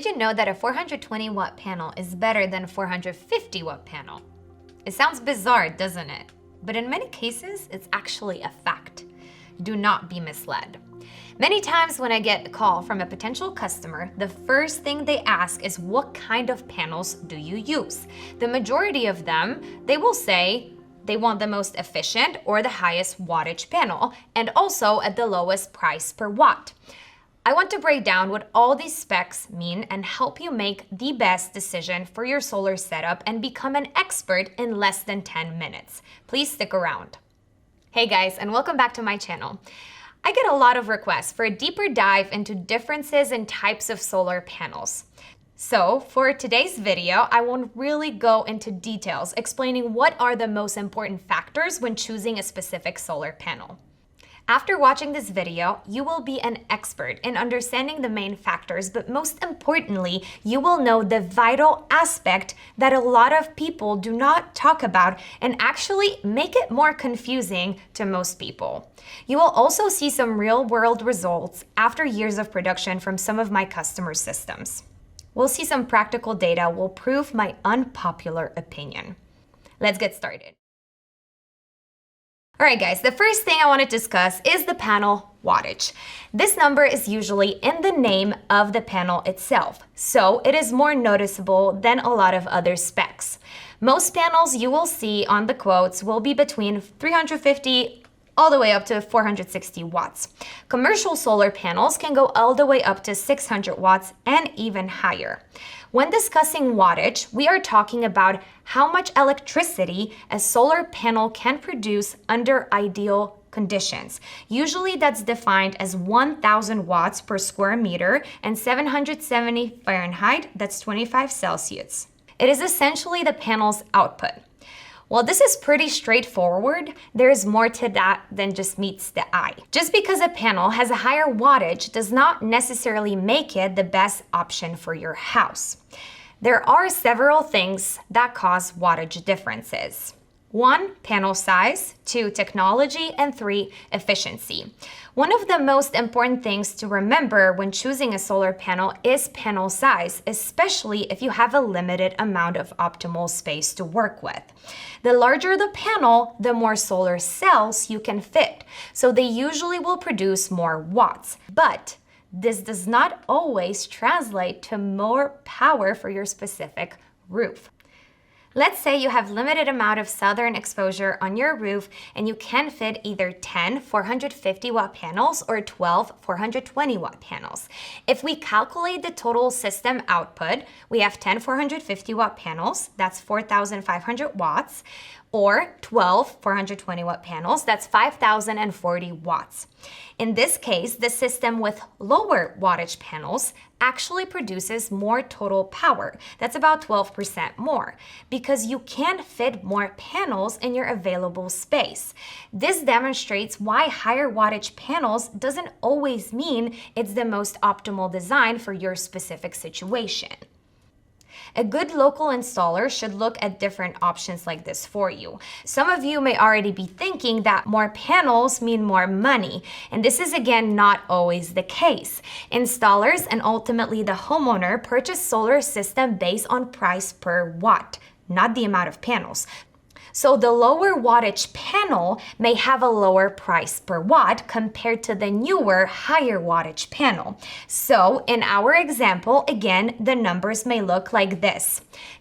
Did you know that a 420 watt panel is better than a 450 watt panel? It sounds bizarre, doesn't it? But in many cases, it's actually a fact. Do not be misled. Many times when I get a call from a potential customer, the first thing they ask is, what kind of panels do you use? The majority of them, they will say they want the most efficient or the highest wattage panel, and also at the lowest price per watt. I want to break down what all these specs mean and help you make the best decision for your solar setup and become an expert in less than 10 minutes. Please stick around. Hey guys, and welcome back to my channel. I get a lot of requests for a deeper dive into differences in types of solar panels. So for today's video, I won't really go into details explaining what are the most important factors when choosing a specific solar panel. After watching this video, you will be an expert in understanding the main factors, but most importantly, you will know the vital aspect that a lot of people do not talk about and actually make it more confusing to most people. You will also see some real-world results after years of production from some of my customer systems. We'll see some practical data will prove my unpopular opinion. Let's get started. All right, guys, the first thing I want to discuss is the panel wattage. This number is usually in the name of the panel itself, so it is more noticeable than a lot of other specs. Most panels you will see on the quotes will be between 350 all the way up to 460 watts. Commercial solar panels can go all the way up to 600 watts and even higher. When discussing wattage, we are talking about how much electricity a solar panel can produce under ideal conditions. Usually that's defined as 1,000 watts per square meter and 770 Fahrenheit, that's 25 Celsius. It is essentially the panel's output. While this is pretty straightforward, there is more to that than just meets the eye. Just because a panel has a higher wattage does not necessarily make it the best option for your house. There are several things that cause wattage differences. 1, panel size, 2, technology, and 3, efficiency. One of the most important things to remember when choosing a solar panel is panel size, especially if you have a limited amount of optimal space to work with. The larger the panel, the more solar cells you can fit, so they usually will produce more watts. But this does not always translate to more power for your specific roof. Let's say you have limited amount of southern exposure on your roof and you can fit either 10 450 watt panels or 12 420 watt panels. If we calculate the total system output, we have 10 450 watt panels, that's 4,500 watts, or 12 420 watt panels, that's 5,040 watts. In this case, the system with lower wattage panels actually produces more total power. That's about 12% more, because you can fit more panels in your available space. This demonstrates why higher wattage panels doesn't always mean it's the most optimal design for your specific situation. A good local installer should look at different options like this for you. Some of you may already be thinking that more panels mean more money, and this is again not always the case. Installers and ultimately the homeowner purchase solar system based on price per watt, not the amount of panels. So the lower wattage panel may have a lower price per watt compared to the newer, higher wattage panel. So in our example, again, the numbers may look like this.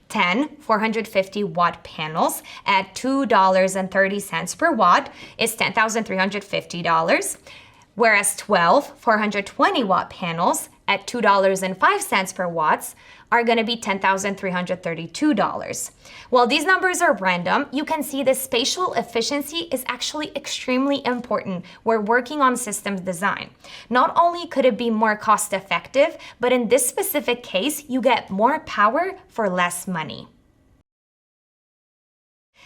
10 450 watt panels at $2.30 per watt is $10,350. Whereas 12 420 watt panels at $2.05 per watt are going to be $10,332. While these numbers are random, you can see the spatial efficiency is actually extremely important when working on systems design. Not only could it be more cost effective, but in this specific case, you get more power for less money.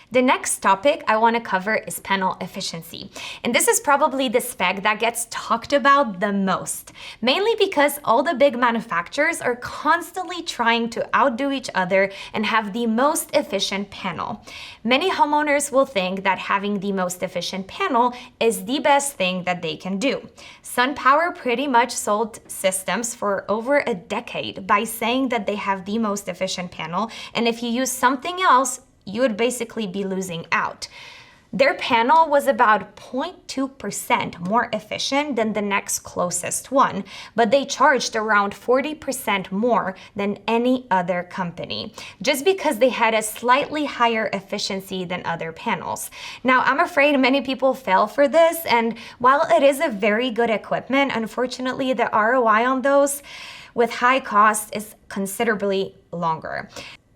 The next topic I want to cover is panel efficiency. And this is probably the spec that gets talked about the most, mainly because all the big manufacturers are constantly trying to outdo each other and have the most efficient panel. Many homeowners will think that having the most efficient panel is the best thing that they can do. SunPower pretty much sold systems for over a decade by saying that they have the most efficient panel, and if you use something else, you would basically be losing out. Their panel was about 0.2% more efficient than the next closest one, but they charged around 40% more than any other company, just because they had a slightly higher efficiency than other panels. Now, I'm afraid many people fell for this, and while it is a very good equipment, unfortunately, the ROI on those with high cost is considerably longer.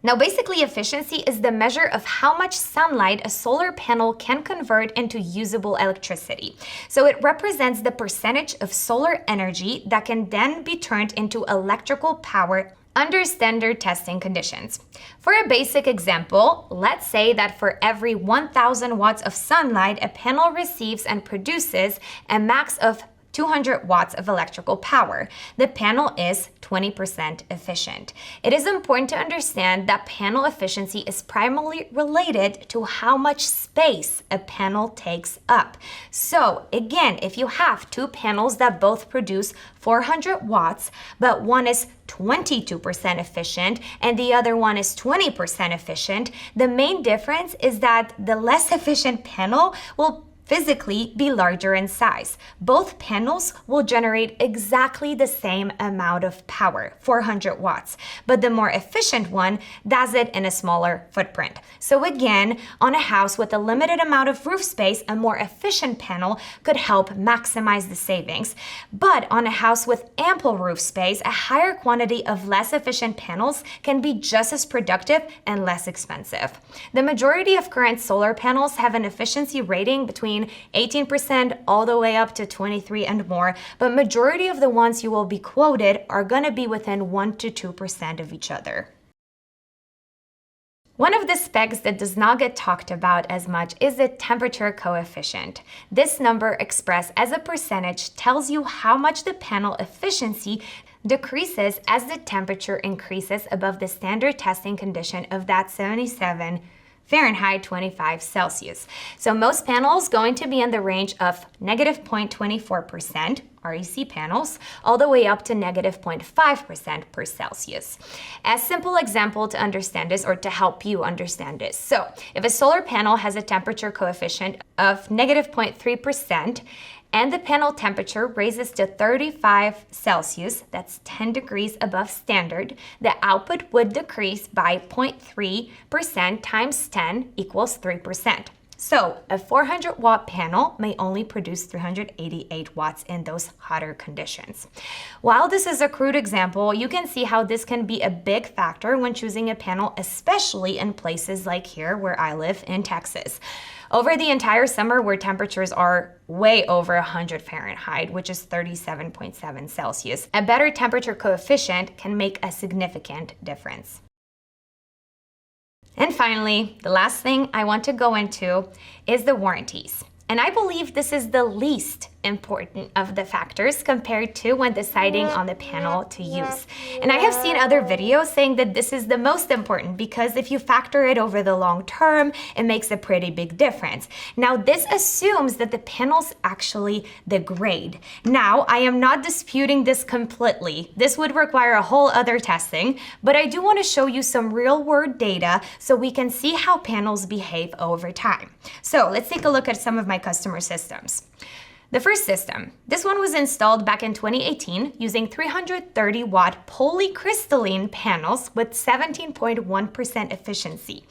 Now, basically, efficiency is the measure of how much sunlight a solar panel can convert into usable electricity. So it represents the percentage of solar energy that can then be turned into electrical power under standard testing conditions. For a basic example, let's say that for every 1,000 watts of sunlight, a panel receives and produces a max of 200 watts of electrical power. The panel is 20% efficient. It is important to understand that panel efficiency is primarily related to how much space a panel takes up. So again, if you have two panels that both produce 400 watts, but one is 22% efficient and the other one is 20% efficient, the main difference is that the less efficient panel will physically be larger in size. Both panels will generate exactly the same amount of power, 400 watts, but the more efficient one does it in a smaller footprint. So again, on a house with a limited amount of roof space, a more efficient panel could help maximize the savings. But on a house with ample roof space, a higher quantity of less efficient panels can be just as productive and less expensive. The majority of current solar panels have an efficiency rating between 18% all the way up to 23 and more, but majority of the ones you will be quoted are going to be within 1 to 2% of each other. One of the specs that does not get talked about as much is the temperature coefficient. This number expressed as a percentage tells you how much the panel efficiency decreases as the temperature increases above the standard testing condition of that 77 Fahrenheit 25 Celsius. So most panels going to be in the range of negative 0.24%, REC panels, all the way up to negative 0.5% per Celsius. A simple example to understand this, or to help you understand this. So if a solar panel has a temperature coefficient of negative 0.3%, and the panel temperature raises to 35 Celsius, that's 10 degrees above standard, the output would decrease by 0.3% times 10 equals 3%. So a 400 watt panel may only produce 388 watts in those hotter conditions. While this is a crude example, you can see how this can be a big factor when choosing a panel, especially in places like here where I live in Texas. Over the entire summer, where temperatures are way over 100 Fahrenheit, which is 37.7 Celsius, a better temperature coefficient can make a significant difference. And finally, the last thing I want to go into is the warranties. And I believe this is the least important of the factors compared to when deciding on the panel to use. And I have seen other videos saying that this is the most important because if you factor it over the long term, it makes a pretty big difference. Now, this assumes that the panels actually degrade. Now, I am not disputing this completely. This would require a whole other testing, but I do want to show you some real-world data so we can see how panels behave over time. So let's take a look at some of my customer systems. The first system, this one was installed back in 2018 using 330 watt polycrystalline panels with 17.1% efficiency.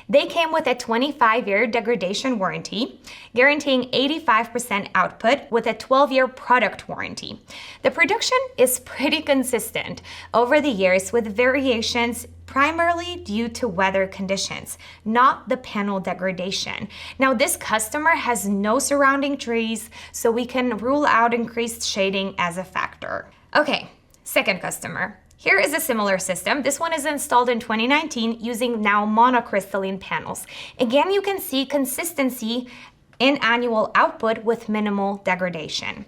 They came with a 25-year degradation warranty, guaranteeing 85% output with a 12-year product warranty. The production is pretty consistent over the years with variations primarily due to weather conditions, not the panel degradation. Now, this customer has no surrounding trees, so we can rule out increased shading as a factor. Okay, second customer. Here is a similar system. This one is installed in 2019 using now monocrystalline panels. Again, you can see consistency in annual output with minimal degradation.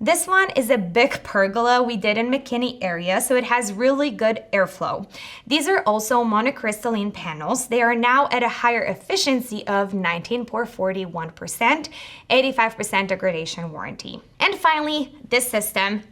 This one is a big pergola we did in McKinney area, so it has really good airflow. These are also monocrystalline panels. They are now at a higher efficiency of 19.41%, 85% degradation warranty. And finally, this system,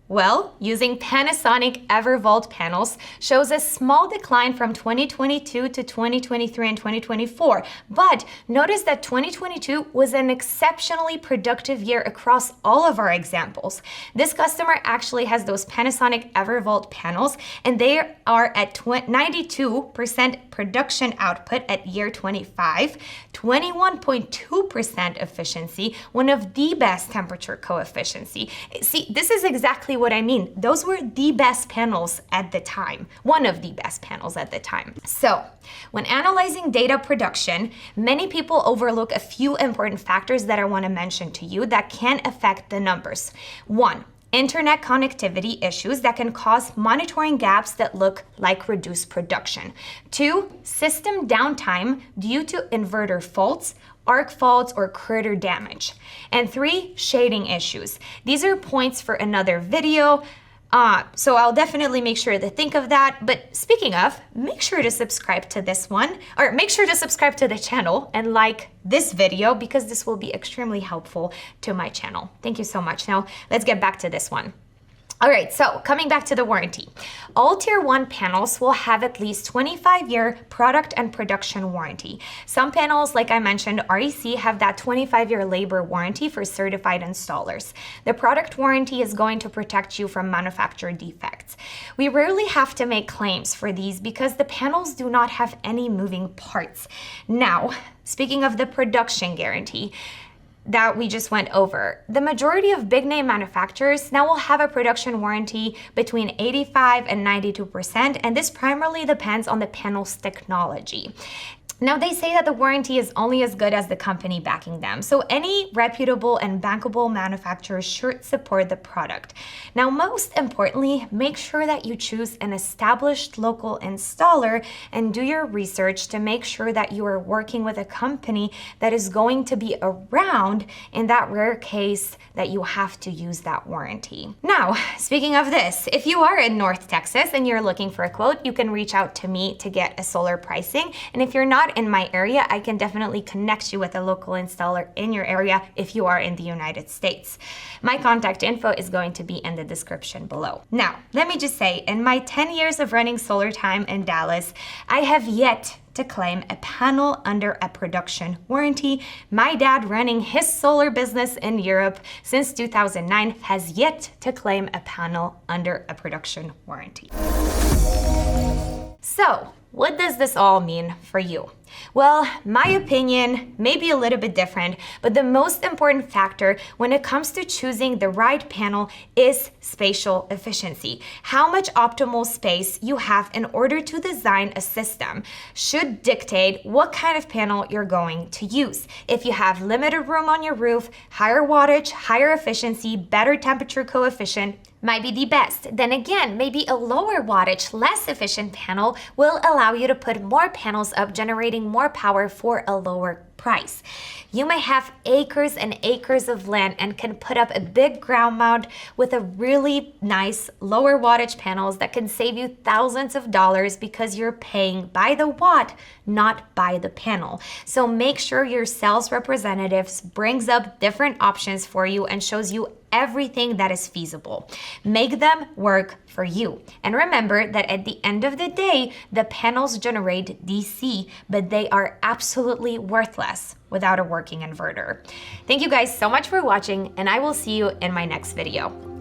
well, using Panasonic EverVault panels, shows a small decline from 2022 to 2023 and 2024. But notice that 2022 was an exceptionally productive year across all of our examples. This customer actually has those Panasonic EverVault panels, and they are at 92% production output at year 25, 21.2% efficiency, one of the best temperature coefficiency. See, this is exactly what I mean. Those were the best panels at the time, one of the best panels at the time. So when analyzing data production, many people overlook a few important factors that I want to mention to you that can affect the numbers. One, internet connectivity issues that can cause monitoring gaps that look like reduced production. Two, system downtime due to inverter faults, arc faults, or critter damage. And three, shading issues. These are points for another video, so I'll definitely make sure to think of that. But speaking of, make sure to subscribe to this one, or make sure to subscribe to the channel and like this video, because this will be extremely helpful to my channel. Thank you so much. Now let's get back to this one. All right, so coming back to the warranty. All Tier 1 panels will have at least 25-year product and production warranty. Some panels, like I mentioned, REC have that 25-year labor warranty for certified installers. The product warranty is going to protect you from manufacturer defects. We rarely have to make claims for these because the panels do not have any moving parts. Now, speaking of the production guarantee that we just went over, the majority of big name manufacturers now will have a production warranty between 85 and 92%, and this primarily depends on the panel's technology. Now, they say that the warranty is only as good as the company backing them, so any reputable and bankable manufacturer should support the product. Now, most importantly, make sure that you choose an established local installer and do your research to make sure that you are working with a company that is going to be around in that rare case that you have to use that warranty. Now, speaking of this, if you are in North Texas and you're looking for a quote, you can reach out to me to get a solar pricing. And if you're not in my area, I can definitely connect you with a local installer in your area if you are in the United States. My contact info is going to be in the description below. Now, let me just say, in my 10 years of running solar time in Dallas, I have yet to claim a panel under a production warranty. My dad, running his solar business in Europe since 2009, has yet to claim a panel under a production warranty. So, what does this all mean for you? Well, my opinion may be a little bit different, but the most important factor when it comes to choosing the right panel is spatial efficiency. How much optimal space you have in order to design a system should dictate what kind of panel you're going to use. If you have limited room on your roof, higher wattage, higher efficiency, better temperature coefficient might be the best. Then again, maybe a lower wattage, less efficient panel will allow you to put more panels up, generating more power for a lower price. You may have acres and acres of land and can put up a big ground mount with a really nice lower wattage panels that can save you thousands of dollars because you're paying by the watt, not by the panel. So make sure your sales representatives brings up different options for you and shows you everything that is feasible. Make them work for you. And remember that at the end of the day, the panels generate DC, but they are absolutely worthless without a working inverter. Thank you guys so much for watching, and I will see you in my next video.